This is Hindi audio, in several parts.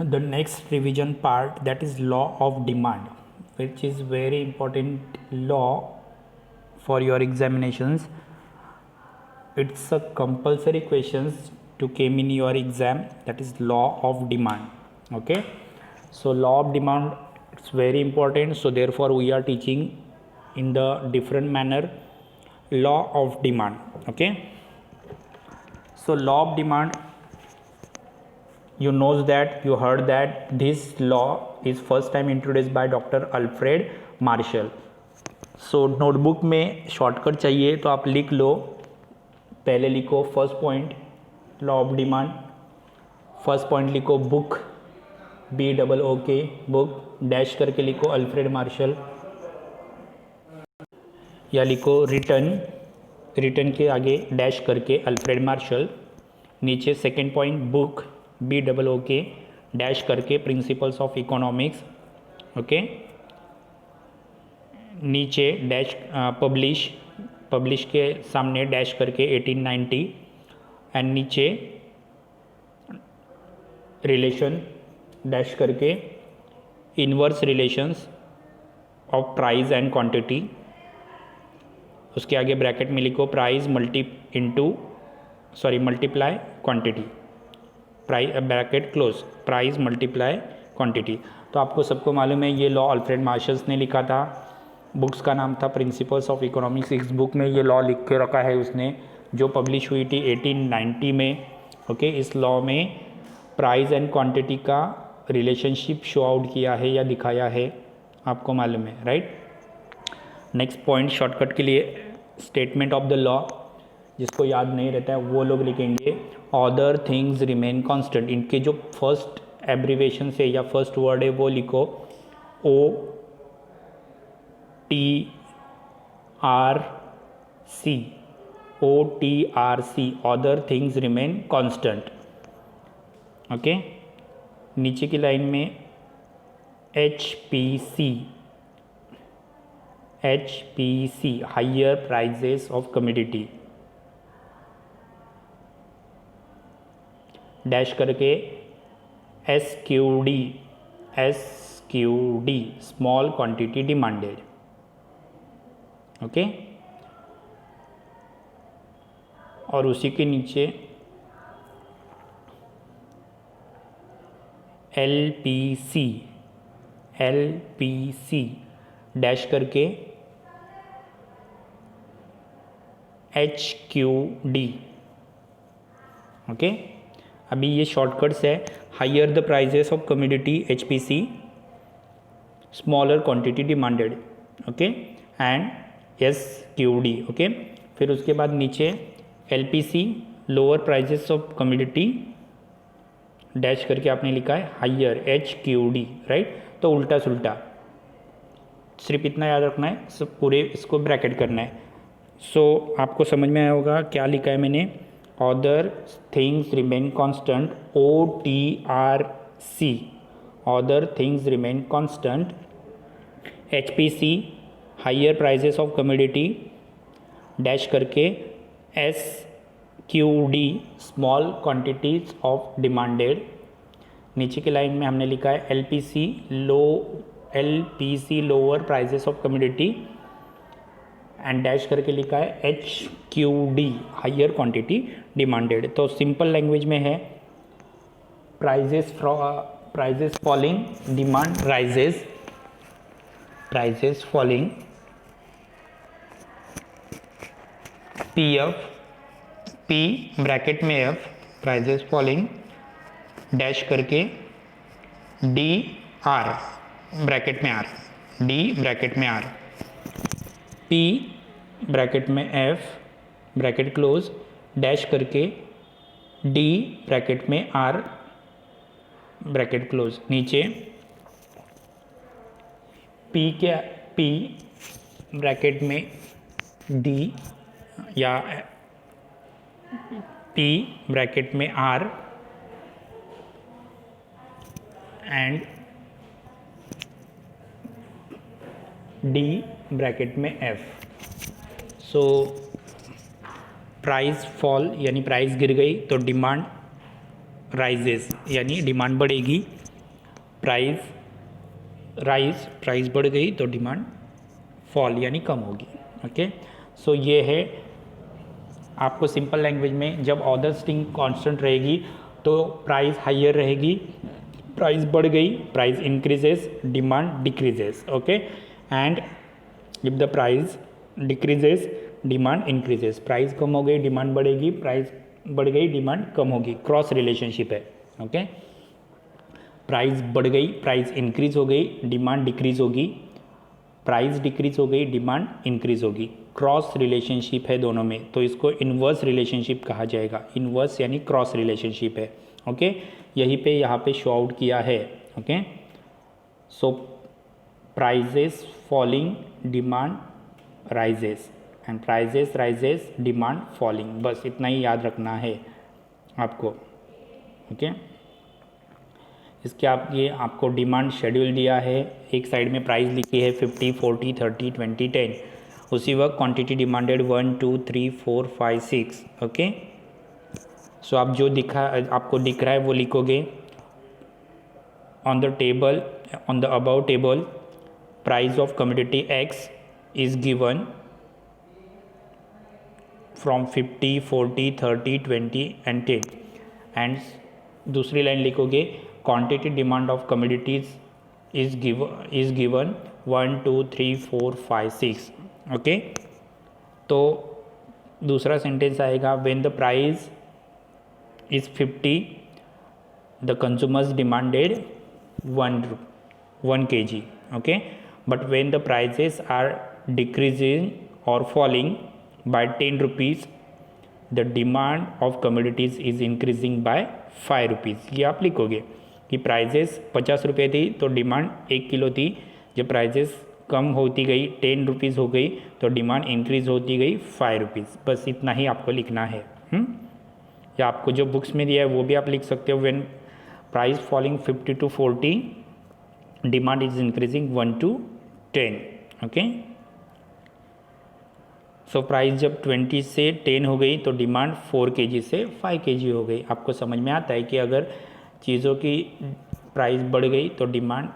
The next revision part, that is law of demand, which is very important law for your examinations. It's a compulsory questions to came in your exam, that is law of demand. Okay, so law of demand, it's very important, so therefore we are teaching in the different manner law of demand. Okay, so law of demand, you knows that, you heard that this law is first time introduced by Dr. Alfred Marshall. So notebook में शॉर्टकट चाहिए तो आप लिख लो, पहले लिखो first point law of demand, first point लिखो बुक, BOOK बुक, डैश करके लिखो अल्फ्रेड मार्शल, या लिखो रिटर्न, रिटर्न के आगे डैश करके अल्फ्रेड मार्शल, नीचे second point book BOOK dash करके प्रिंसिपल्स ऑफ इकोनॉमिक्स. ओके, नीचे डैश पब्लिश, पब्लिश के सामने डैश करके 1890, एंड नीचे रिलेशन डैश करके inverse relations of price and quantity. उसके आगे ब्रैकेट में लिखो price multiply quantity, price bracket close, price multiply quantity. तो आपको सबको मालूम है ये लॉ अल्फ्रेड मार्शल्स ने लिखा था. बुक्स का नाम था प्रिंसिपल्स ऑफ इकोनॉमिक्स. इस बुक में ये लॉ लिख के रखा है उसने, जो पब्लिश हुई थी 1890 में. ओके, इस लॉ में प्राइस एंड क्वांटिटी का रिलेशनशिप शो आउट किया है या दिखाया है, आपको मालूम है, राइट. नेक्स्ट पॉइंट शॉर्टकट के लिए स्टेटमेंट ऑफ द लॉ, जिसको याद नहीं रहता है वो लोग लिखेंगे अदर थिंग्स रिमेन कांस्टेंट. इनके जो फर्स्ट एब्रीवेशन है या फर्स्ट वर्ड है वो लिखो OTRC, other things remain constant. Okay, नीचे की लाइन में HPC higher prices of commodity, dash करके SQD small quantity demanded. Okay, और उसी के नीचे LPC डैश करके HQD. ओके, अभी ये शॉर्टकट्स है. Higher the prices of commodity HPC, smaller quantity demanded. Okay, and SQD. Okay, फिर उसके बाद नीचे LPC lower prices of commodity, dash करके आपने लिखा है हायर HQD, राइट. तो उल्टा सुल्टा, सिर्फ इतना याद रखना है, सब पूरे इसको ब्रैकेट करना है. सो आपको समझ में आया होगा क्या लिखा है मैंने. Other things remain constant OTRC, other things remain constant. HPC higher prices of commodity, dash करके SQD small quantities of demanded. नीचे की लाइन में हमने लिखा है LPC lower prices of commodity, and dash करके लिखा है HQD हायर क्वांटिटी डिमांडेड. तो सिंपल लैंग्वेज में है prices falling, demand rises, prices falling, PF, P bracket में F, प्राइजेस फॉलिंग, डैश करके DR ब्रैकेट में R, D ब्रैकेट में R, P ब्रैकेट में F ब्रैकेट क्लोज, डैश करके D ब्रैकेट में R ब्रैकेट क्लोज. नीचे P ब्रैकेट में D या P ब्रैकेट में R एंड D ब्रैकेट में F. सो प्राइस फॉल यानी प्राइस गिर गई तो डिमांड राइजेस यानी डिमांड बढ़ेगी. प्राइस राइज, प्राइस बढ़ गई तो डिमांड फॉल यानी कम होगी। ओके, सो ये है आपको सिंपल लैंग्वेज में, जब ऑर्डर स्ट्रिंग कांस्टेंट रहेगी तो प्राइस हाइयर रहेगी, प्राइस बढ़ गई price increases, demand decreases. Okay, and if the price decreases demand increases, price कम हो गई डिमांड बढ़ेगी, प्राइस बढ़ गई डिमांड कम होगी, क्रॉस रिलेशनशिप है। ओके, प्राइस बढ़ गई प्राइस इंक्रीज हो गई डिमांड डिक्रीज होगी, प्राइस डिक्रीज हो गई डिमांड इंक्रीज होगी, क्रॉस रिलेशनशिप है दोनों में, तो इसको इन्वर्स रिलेशनशिप कहा जाएगा। इन्वर्स यानी क्रॉस रिलेशनशिप है। ओके, यही पे यहाँ पे शो आउट किया है। Okay, so prices falling demand rises and prices rises demand falling, बस इतना ही याद रखना है आपको। ओके, इसके आप ये आपको डिमांड शेड्यूल दिया है, एक साइड में प्राइस लिखी है 50, 40, 30, 20, 10, उसी वक्त क्वांटिटी डिमांडेड 1, 2, 3, 4, 5, 6। ओके, सो आप जो आपको दिख रहा है वो लिखोगे on the table, on the above table price of commodity X is given from 50, 40, 30, 20 and 10, and दूसरी लाइन लिखोगे quantity demand of commodities is given 1, 2, 3, 4, 5, 6। Okay, तो दूसरा सेंटेंस आएगा when the price is 50 the consumers demanded 1 kg। Okay, but when the prices are decreasing और falling by 10 rupees the demand of commodities is increasing by 5 rupees। ये आप लिखोगे कि प्राइजेस 50 रुपये थी तो डिमांड 1 किलो थी, जब प्राइजेस कम होती गई 10 रुपीज़ हो गई तो डिमांड इंक्रीज होती गई 5 रुपीज़। बस इतना ही आपको लिखना है। या आपको जो बुक्स में दिया है वो भी आप लिख सकते हो, when price falling 50 to 40 demand is increasing 1 to 10। Okay, so price जब 20 से 10 हो गई तो डिमांड 4 kg से 5 kg हो गई। आपको समझ में आता है कि अगर चीज़ों की प्राइस बढ़ गई तो डिमांड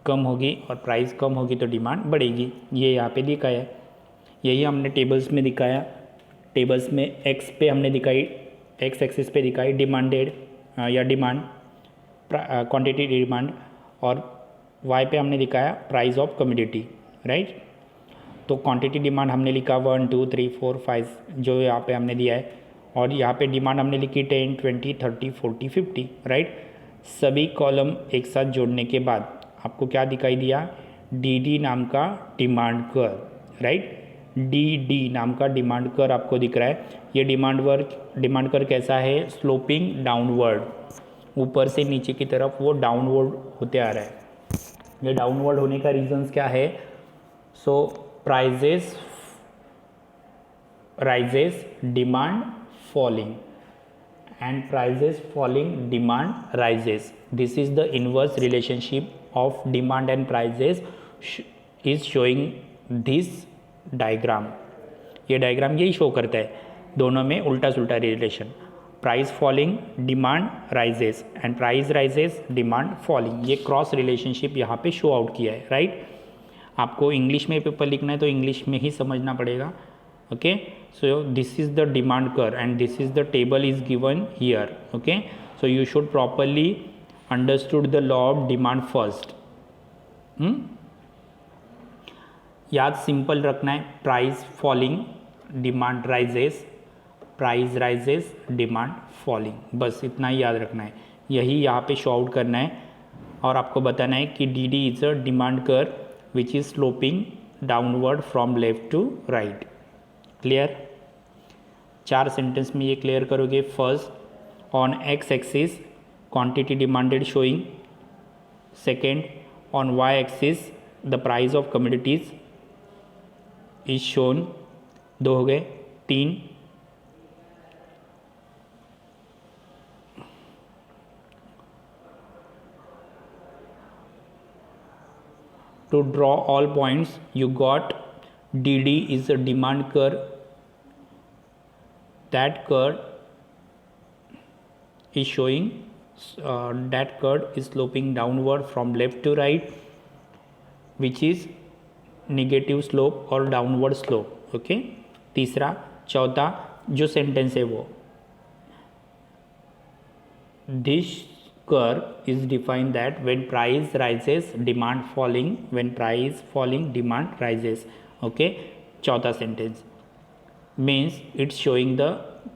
कम होगी और प्राइस कम होगी तो डिमांड बढ़ेगी। ये यहाँ पे दिखाया है, यही हमने टेबल्स में दिखाया। टेबल्स में एक्स पे हमने दिखाई, एक्स एक्सिस पे दिखाई डिमांडेड या डिमांड क्वांटिटी डिमांड, और वाई पे हमने दिखाया प्राइस ऑफ कमोडिटी, राइट। तो क्वांटिटी डिमांड हमने लिखा 1, 2, 3, 4, 5 जो यहाँ पे हमने दिया है, और यहाँ पे डिमांड हमने लिखी 10, 20, 30, 40, 50, राइट। सभी कॉलम एक साथ जोड़ने के बाद आपको क्या दिखाई दिया, डी नाम का डिमांड कर, राइट। डी नाम का डिमांड कर आपको दिख रहा है। ये डिमांड कर कैसा है, स्लोपिंग डाउनवर्ड, ऊपर से नीचे की तरफ वो डाउनवर्ड होते आ रहा है। ये डाउनवर्ड होने का रीजंस क्या है, so prices rises demand falling and prices falling demand rises, this is the inverse relationship of demand and prices is showing this diagram। ये डायग्राम यही शो करता है, दोनों में उल्टा सुल्टा relation, price falling demand rises and price rises demand falling, ये क्रॉस रिलेशनशिप यहाँ पे शो आउट किया है, राइट। आपको इंग्लिश में पेपर लिखना है तो इंग्लिश में ही समझना पड़ेगा। okay, so this is the demand curve and this is the table is given here। okay, so you should properly understood the law of demand first। याद सिंपल रखना है, price falling demand rises, price rises demand falling, बस इतना ही याद रखना है, यही यहाँ पे शो आउट करना है। और आपको बताना है कि D D is a demand curve which is sloping downward from left to right. Clear, 4 sentence में ये क्लियर करोगे। First, on X axis quantity demanded showing, second on Y axis the price of commodities is shown, 2 हो गए। 3, to draw all points you got DD is a demand curve, that curve is showing that curve is sloping downward from left to right, which is negative slope और डाउनवर्ड स्लोप. ओके. तीसरा, चौथा जो सेंटेंस है वो, this curve is define that when price rises demand falling, when price falling demand rises. Okay. चौथा sentence means it's showing the,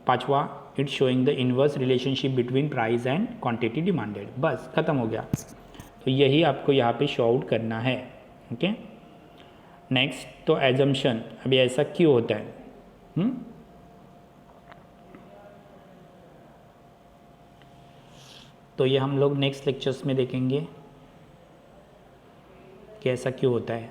पांचवा, it's showing the inverse relationship between price and quantity demanded. बस खत्म हो गया. तो यही आपको यहाँ पे शो आउट करना है. ओके. नेक्स्ट, तो एजम्पशन, अभी ऐसा क्यों होता है? तो ये हम लोग नेक्स्ट लेक्चर्स में देखेंगे कि ऐसा क्यों होता है.